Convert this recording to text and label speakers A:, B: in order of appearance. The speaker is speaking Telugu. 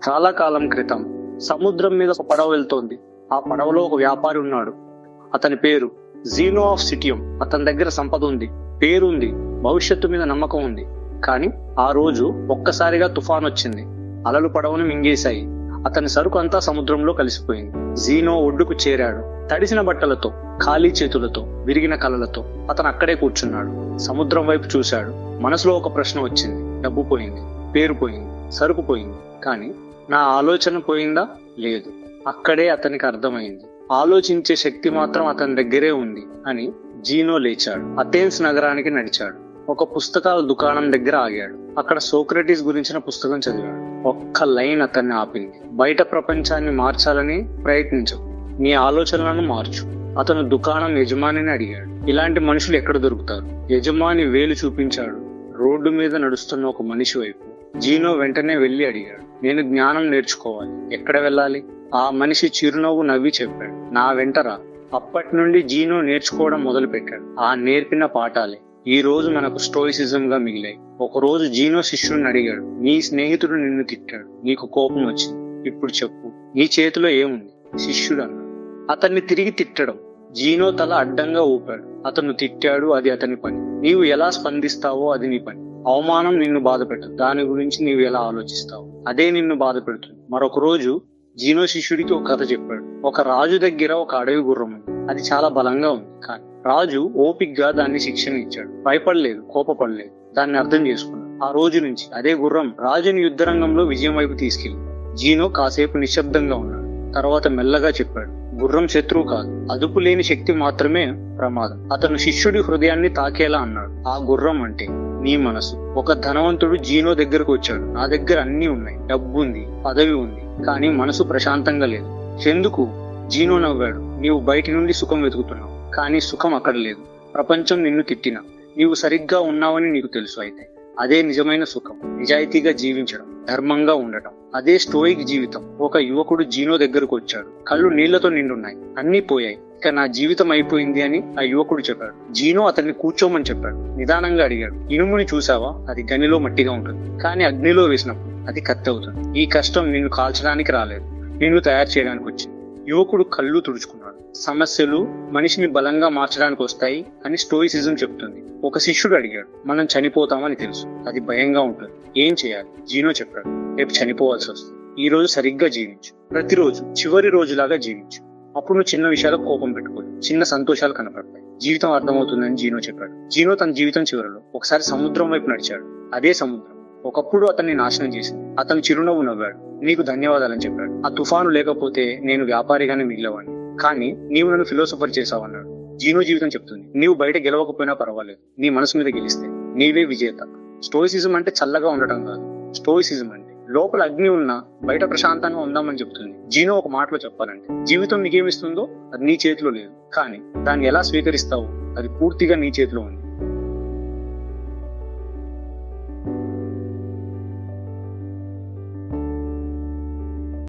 A: చాలా కాలం క్రితం సముద్రం మీద ఒక పడవ వెళ్తోంది. ఆ పడవలో ఒక వ్యాపారి ఉన్నాడు. అతని పేరు జీనో ఆఫ్ సిటియం. అతని దగ్గర సంపద ఉంది, పేరుంది, భవిష్యత్తు మీద నమ్మకం ఉంది. కానీ ఆ రోజు ఒక్కసారిగా తుఫాన్ వచ్చింది. అలలు పడవను మింగేశాయి. అతని సరుకు అంతా సముద్రంలో కలిసిపోయింది. జీనో ఒడ్డుకు చేరాడు. తడిసిన బట్టలతో, ఖాళీ చేతులతో, విరిగిన కళ్ళలతో అతను అక్కడే కూర్చున్నాడు. సముద్రం వైపు చూశాడు. మనసులో ఒక ప్రశ్న వచ్చింది. డబ్బు పోయింది, పేరు పోయింది, సరుకు పోయింది, కానీ నా ఆలోచన పోయిందా? లేదు. అక్కడే అతనికి అర్థమైంది, ఆలోచించే శక్తి మాత్రం అతని దగ్గరే ఉంది అని. జీనో లేచాడు. అథెన్స్ నగరానికి నడిచాడు. ఒక పుస్తకాల దుకాణం దగ్గర ఆగాడు. అక్కడ సోక్రటీస్ గురించిన పుస్తకం చదివాడు. ఒక్క లైన్ అతన్ని ఆపింది. బయట ప్రపంచాన్ని మార్చాలని ప్రయత్నించు, నీ ఆలోచనలను మార్చు. అతను దుకాణం యజమానిని అడిగాడు, ఇలాంటి మనుషులు ఎక్కడ దొరుకుతారు? యజమాని వేలు చూపించాడు రోడ్డు మీద నడుస్తున్న ఒక మనిషి వైపు. జీనో వెంటనే వెళ్లి అడిగాడు, నేను జ్ఞానం నేర్చుకోవాలి, ఎక్కడ వెళ్ళాలి? ఆ మనిషి చిరునవ్వు నవ్వి చెప్పాడు, నా వెంటరా. అప్పటి నుండి జీనో నేర్చుకోవడం మొదలు పెట్టాడు. ఆ నేర్పిన పాఠాలే ఈ రోజు మనకు స్టోయిసిజం గా మిగిలాయి. ఒక రోజు జీనో శిష్యుడిని అడిగాడు, నీ స్నేహితుడు నిన్ను తిట్టాడు, నీకు కోపం వచ్చింది, ఇప్పుడు చెప్పు, నీ చేతిలో ఏముంది? శిష్యుడు అన్నాడు, అతన్ని తిరిగి తిట్టడం. జీనో తల అడ్డంగా ఊపాడు. అతను తిట్టాడు, అది అతని పని. నీవు ఎలా స్పందిస్తావో అది నీ పని. అవమానం నిన్ను బాధ పెట్టదు, దాని గురించి నీవు ఎలా ఆలోచిస్తావు అదే నిన్ను బాధ పెడుతుంది. మరొక రోజు జీనో శిష్యుడికి ఒక కథ చెప్పాడు. ఒక రాజు దగ్గర ఒక అడవి గుర్రం ఉంది. అది చాలా బలంగా ఉంది, కానీ రాజు ఓపిగ్గా దాన్ని శిక్షణ ఇచ్చాడు. భయపడలేదు, కోపపడలేదు, దాన్ని అర్థం చేసుకున్నాడు. ఆ రోజు నుంచి అదే గుర్రం రాజుని యుద్ధరంగంలో విజయం వైపు తీసుకెళ్ళింది. జీనో కాసేపు నిశ్శబ్దంగా ఉన్నాడు. తర్వాత మెల్లగా చెప్పాడు, గుర్రం శత్రువు కాదు, అదుపు లేని శక్తి మాత్రమే ప్రమాదం. అతను శిష్యుడి హృదయాన్ని తాకేలా అన్నాడు, ఆ గుర్రం అంటే నీ మనసు. ఒక ధనవంతుడు జీనో దగ్గరకు వచ్చాడు. నా దగ్గర అన్ని ఉన్నాయి, డబ్బు ఉంది, పదవి ఉంది, కానీ మనసు ప్రశాంతంగా లేదు. ఎందుకు? జీనో నవ్వాడు, నీవు బయటి నుండి సుఖం వెతుకుతున్నావు, కానీ సుఖం అక్కడ లేదు. ప్రపంచం నిన్ను తిట్టినా నీవు సరిగ్గా ఉన్నావని నీకు తెలుసు. అయితే అదే నిజమైన సుఖం. నిజాయితీగా జీవించడం, ధర్మంగా ఉండటం, అదే స్టోయిక్ జీవితం. ఒక యువకుడు జీనో దగ్గరకు వచ్చాడు. కళ్ళు నీళ్లతో నిండున్నాయి, అన్నీ పోయాయి, ఇక నా జీవితం అయిపోయింది అని ఆ యువకుడు చెప్పాడు. జీనో అతన్ని కూర్చోమని చెప్పాడు. నిదానంగా అడిగాడు, ఇనుముని చూసావా? అది గనిలో మట్టిగా ఉంటుంది, కానీ అగ్నిలో వేసినప్పుడు అది కత్తి అవుతుంది. ఈ కష్టం నిన్ను కాల్చడానికి రాలేదు, నిన్ను తయారు చేయడానికి వచ్చింది. యువకుడు కళ్ళు తుడుచుకున్నాడు. సమస్యలు మనిషిని బలంగా మార్చడానికి వస్తాయి అని స్టోయిసిజం చెప్తుంది. ఒక శిష్యుడు అడిగాడు, మనం చనిపోతామని తెలుసు, అది భయంగా ఉంటుంది, ఏం చేయాలి? జీనో చెప్పాడు, రేపు చనిపోవాల్సి వస్తుంది, ఈ రోజు సరిగ్గా జీవించు. ప్రతిరోజు చివరి రోజులాగా జీవించు. అప్పుడు నువ్వు చిన్న విషయాలకు కోపం పెట్టుకోదు, చిన్న సంతోషాలు కనపడతాయి, జీవితం అర్థమవుతుందని జీనో చెప్పాడు. జీనో తన జీవితం చివరిలో ఒకసారి సముద్రం వైపు నడిచాడు. అదే సముద్రం ఒకప్పుడు అతన్ని నాశనం చేసింది. అతను చిరునవ్వు నవ్వాడు, నీకు ధన్యవాదాలని చెప్పాడు. ఆ తుఫాను లేకపోతే నేను వ్యాపారిగానే మిగిలేవాడిని, కానీ నీవు నన్ను ఫిలోసఫర్ చేసావన్నాడు. జీనో జీవితం చెప్తుంది, నీవు బయట గెలవకపోయినా పర్వాలేదు, నీ మనసు మీద గెలిస్తే నీవే విజేత. స్టోయిసిజం అంటే చల్లగా ఉండటం కాదు. స్టోయిసిజం అంటే లోపల అగ్ని ఉన్నా బయట ప్రశాంతంగా ఉందామని చెప్తుంది. జీనో ఒక మాటలో చెప్పాలంటే, జీవితం నీకేమిస్తుందో అది నీ చేతిలో లేదు, కానీ దాన్ని ఎలా స్వీకరిస్తావో అది పూర్తిగా నీ చేతిలో ఉంది.